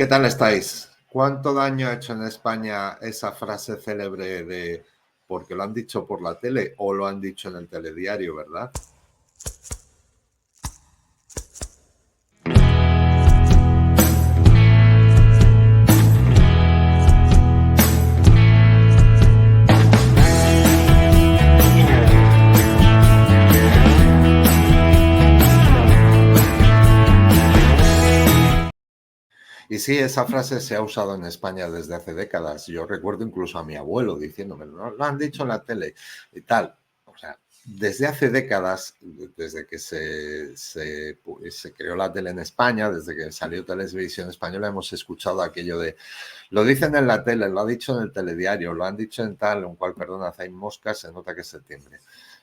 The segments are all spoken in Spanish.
¿Qué tal estáis? ¿Cuánto daño ha hecho en España esa frase célebre de porque lo han dicho por la tele o lo han dicho en el telediario, verdad? Y sí, esa frase se ha usado en España desde hace décadas. Yo recuerdo incluso a mi abuelo diciéndome, no, lo han dicho en la tele y tal. O sea, desde hace décadas, desde que se creó la tele en España, desde que salió Televisión Española, hemos escuchado aquello de, lo dicen en la tele, lo ha dicho en el telediario, lo han dicho en tal, en cual, perdona, hay moscas, se nota que es septiembre.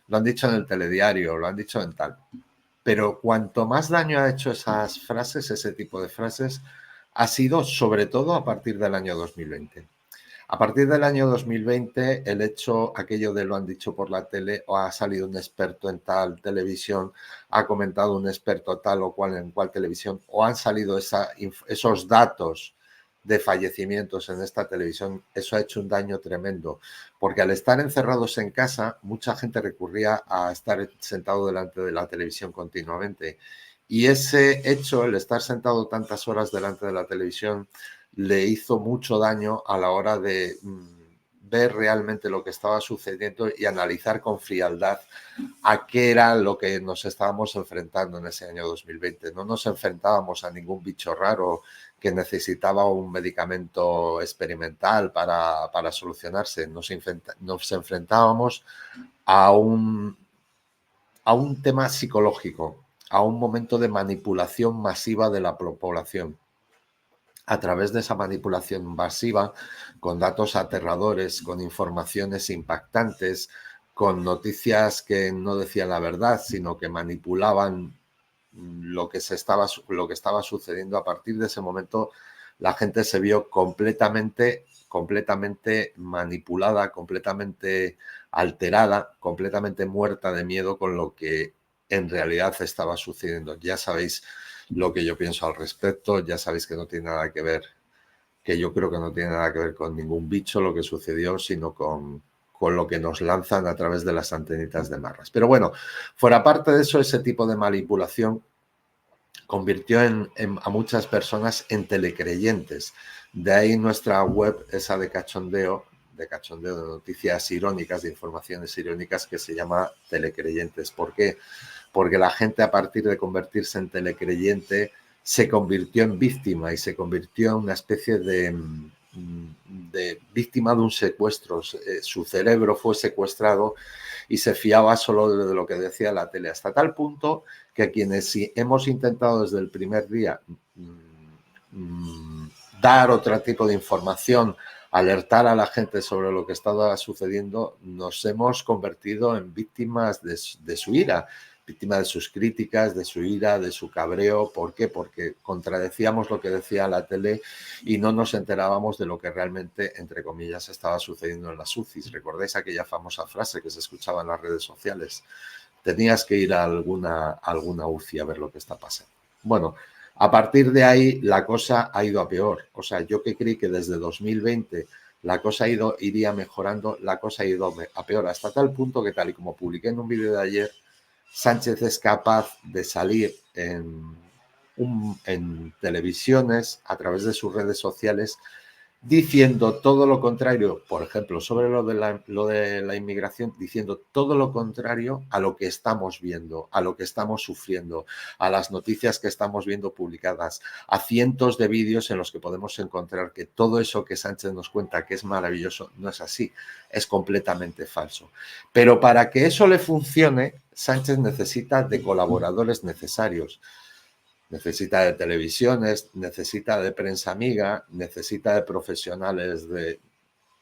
Lo han dicho en el telediario, lo han dicho en tal. Pero cuanto más daño ha hecho esas frases, ese tipo de frases, ha sido sobre todo a partir del año 2020. A partir del año 2020, el hecho, aquello de lo han dicho por la tele, o ha salido un experto en tal televisión, ha comentado un experto tal o cual en cual televisión, o han salido esos datos de fallecimientos en esta televisión, eso ha hecho un daño tremendo, porque al estar encerrados en casa, mucha gente recurría a estar sentado delante de la televisión continuamente. Y ese hecho, el estar sentado tantas horas delante de la televisión, le hizo mucho daño a la hora de ver realmente lo que estaba sucediendo y analizar con frialdad a qué era lo que nos estábamos enfrentando en ese año 2020. No nos enfrentábamos a ningún bicho raro que necesitaba un medicamento experimental para solucionarse. Nos enfrentábamos a un tema psicológico, a un momento de manipulación masiva de la población. A través de esa manipulación masiva, con datos aterradores, con informaciones impactantes, con noticias que no decían la verdad, sino que manipulaban lo que estaba sucediendo. A partir de ese momento, la gente se vio completamente manipulada, completamente alterada, completamente muerta de miedo con lo que en realidad estaba sucediendo. Ya sabéis lo que yo pienso al respecto, ya sabéis que no tiene nada que ver, que yo creo que no tiene nada que ver con ningún bicho lo que sucedió, sino con lo que nos lanzan a través de las antenitas de marras. Pero bueno, fuera parte de eso, ese tipo de manipulación convirtió a muchas personas en telecreyentes. De ahí nuestra web, esa de cachondeo, de noticias irónicas, de informaciones irónicas, que se llama Telecreyentes. ¿Por qué? Porque la gente, a partir de convertirse en telecreyente, se convirtió en víctima y se convirtió en una especie de víctima de un secuestro. Su cerebro fue secuestrado y se fiaba solo de lo que decía la tele, hasta tal punto que quienes hemos intentado desde el primer día dar otro tipo de información, alertar a la gente sobre lo que estaba sucediendo, nos hemos convertido en víctimas de su ira, víctimas de sus críticas, de su ira, de su cabreo. ¿Por qué? Porque contradecíamos lo que decía la tele y no nos enterábamos de lo que realmente, entre comillas, estaba sucediendo en las UCIs. ¿Recordáis aquella famosa frase que se escuchaba en las redes sociales? Tenías que ir a alguna UCI a ver lo que está pasando. Bueno, a partir de ahí la cosa ha ido a peor. O sea, yo que creí que desde 2020 la cosa iría mejorando, la cosa ha ido a peor, hasta tal punto que, tal y como publiqué en un vídeo de ayer, Sánchez es capaz de salir en televisiones, a través de sus redes sociales, diciendo todo lo contrario, por ejemplo, sobre lo de la inmigración, diciendo todo lo contrario a lo que estamos viendo, a lo que estamos sufriendo, a las noticias que estamos viendo publicadas, a cientos de vídeos en los que podemos encontrar que todo eso que Sánchez nos cuenta que es maravilloso no es así, es completamente falso. Pero para que eso le funcione, Sánchez necesita de colaboradores necesarios. Necesita de televisiones, necesita de prensa amiga, necesita de profesionales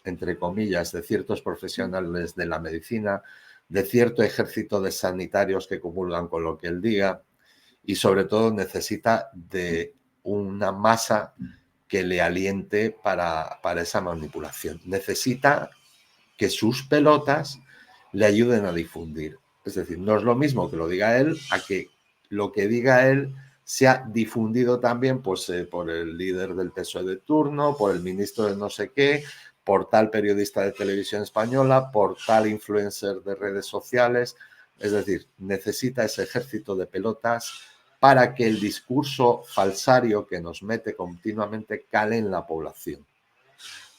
entre comillas, de ciertos profesionales de la medicina, de cierto ejército de sanitarios que comulgan con lo que él diga, y sobre todo necesita de una masa que le aliente para esa manipulación. Necesita que sus pelotas le ayuden a difundir. Es decir, no es lo mismo que lo diga él a que lo que diga él se ha difundido también pues, por el líder del PSOE de turno, por el ministro de no sé qué, por tal periodista de televisión española, por tal influencer de redes sociales. Es decir, necesita ese ejército de pelotas para que el discurso falsario que nos mete continuamente cale en la población.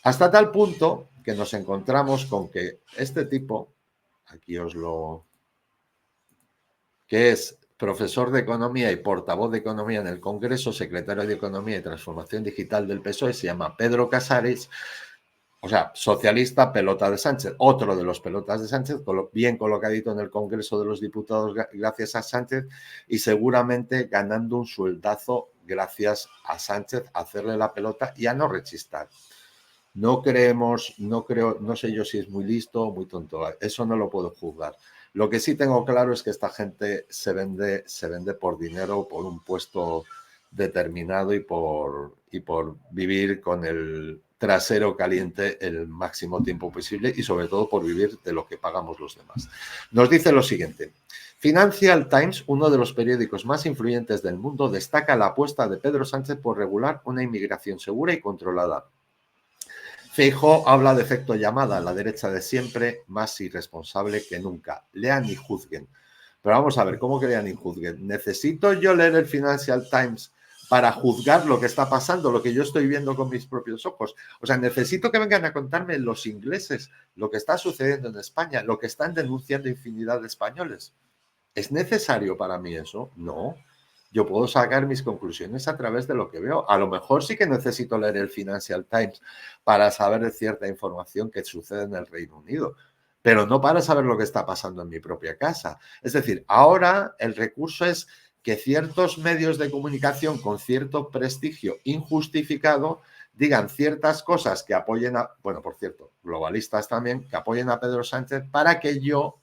Hasta tal punto que nos encontramos con que este tipo, aquí os lo... que es profesor de Economía y portavoz de Economía en el Congreso, secretario de Economía y Transformación Digital del PSOE, se llama Pedro Casares, o sea, socialista, pelota de Sánchez, otro de los pelotas de Sánchez, bien colocadito en el Congreso de los Diputados gracias a Sánchez y seguramente ganando un sueldazo gracias a Sánchez a hacerle la pelota y a no rechistar. No creemos, no creo, no sé yo si es muy listo o muy tonto, eso no lo puedo juzgar. Lo que sí tengo claro es que esta gente se vende por dinero, por un puesto determinado y por vivir con el trasero caliente el máximo tiempo posible y sobre todo por vivir de lo que pagamos los demás. Nos dice lo siguiente. Financial Times, uno de los periódicos más influyentes del mundo, destaca la apuesta de Pedro Sánchez por regular una inmigración segura y controlada. Feijóo habla de efecto llamada, la derecha de siempre más irresponsable que nunca. Lean y juzguen. Pero vamos a ver, ¿cómo que lean y juzguen? ¿Necesito yo leer el Financial Times para juzgar lo que está pasando, lo que yo estoy viendo con mis propios ojos? O sea, necesito que vengan a contarme los ingleses lo que está sucediendo en España, lo que están denunciando infinidad de españoles. ¿Es necesario para mí eso? No. Yo puedo sacar mis conclusiones a través de lo que veo. A lo mejor sí que necesito leer el Financial Times para saber de cierta información que sucede en el Reino Unido, pero no para saber lo que está pasando en mi propia casa. Es decir, ahora el recurso es que ciertos medios de comunicación con cierto prestigio injustificado digan ciertas cosas que apoyen a, bueno, por cierto, globalistas también, que apoyen a Pedro Sánchez para que yo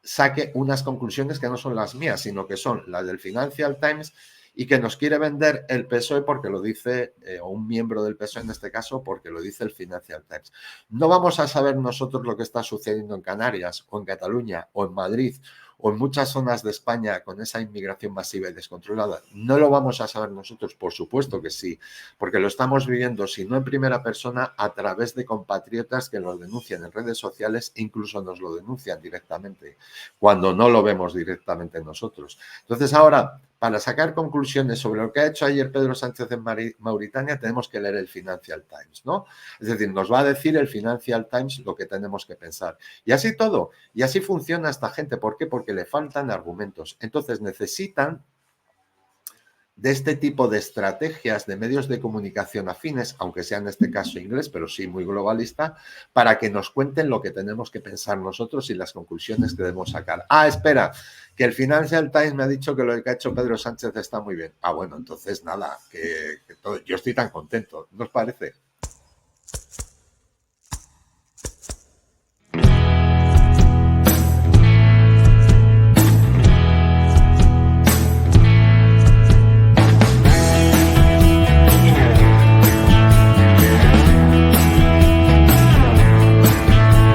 saque unas conclusiones que no son las mías, sino que son las del Financial Times y que nos quiere vender el PSOE porque lo dice, o un miembro del PSOE en este caso, porque lo dice el Financial Times. No vamos a saber nosotros lo que está sucediendo en Canarias, o en Cataluña, o en Madrid, o en muchas zonas de España con esa inmigración masiva y descontrolada. No lo vamos a saber nosotros, por supuesto que sí, porque lo estamos viviendo, si no en primera persona, a través de compatriotas que lo denuncian en redes sociales, incluso nos lo denuncian directamente, cuando no lo vemos directamente nosotros. Entonces ahora, para sacar conclusiones sobre lo que ha hecho ayer Pedro Sánchez en Mauritania, tenemos que leer el Financial Times, ¿no? Es decir, nos va a decir el Financial Times lo que tenemos que pensar. Y así todo. Y así funciona esta gente. ¿Por qué? Porque le faltan argumentos. Entonces necesitan de este tipo de estrategias de medios de comunicación afines, aunque sea en este caso inglés, pero sí muy globalista, para que nos cuenten lo que tenemos que pensar nosotros y las conclusiones que debemos sacar. Ah, espera, que el Financial Times me ha dicho que lo que ha hecho Pedro Sánchez está muy bien. Ah, bueno, entonces nada, que todo, yo estoy tan contento, ¿no os parece?